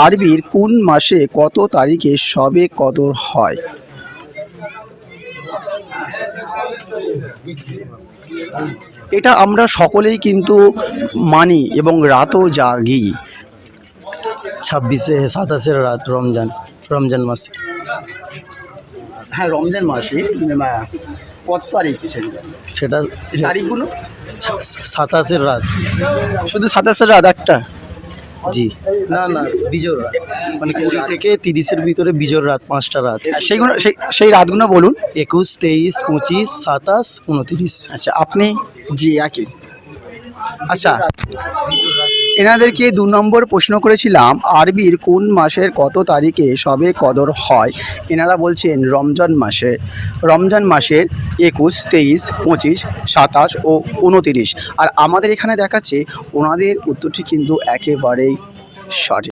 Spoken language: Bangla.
আরবির কোন মাসে কত তারিখে শবে কদর হয়? এটা আমরা সকলেই কিন্তু মানি এবং রাতও জাগি। 27-এ রাত, রমজান মাসে। হ্যাঁ, রমজান মাসে কত তারিখ সেটা তারিখগুলো? 27-এর রাত। শুধু 27 রাত একটা? জি, না বিজোড় রাত, মানে 20 থেকে 30-এর ভিতরে বিজোড় রাত, 5টা রাত। সেইগুলো সেই রাতগুলো বলুন। 21, 23, 25, 27, 29। আচ্ছা, আপনি? জি, একই। আচ্ছা, এনাদেরকে 2 নম্বর প্রশ্ন করেছিলাম আরবির কোন মাসের কত তারিখে শবে কদর হয়। এনারা বলছেন রমজান মাসের 21, 23, 25, 27 ও 29। আর আমাদের এখানে দেখাচ্ছে ওনাদের উত্তরটি কিন্তু একেবারেই সঠিক।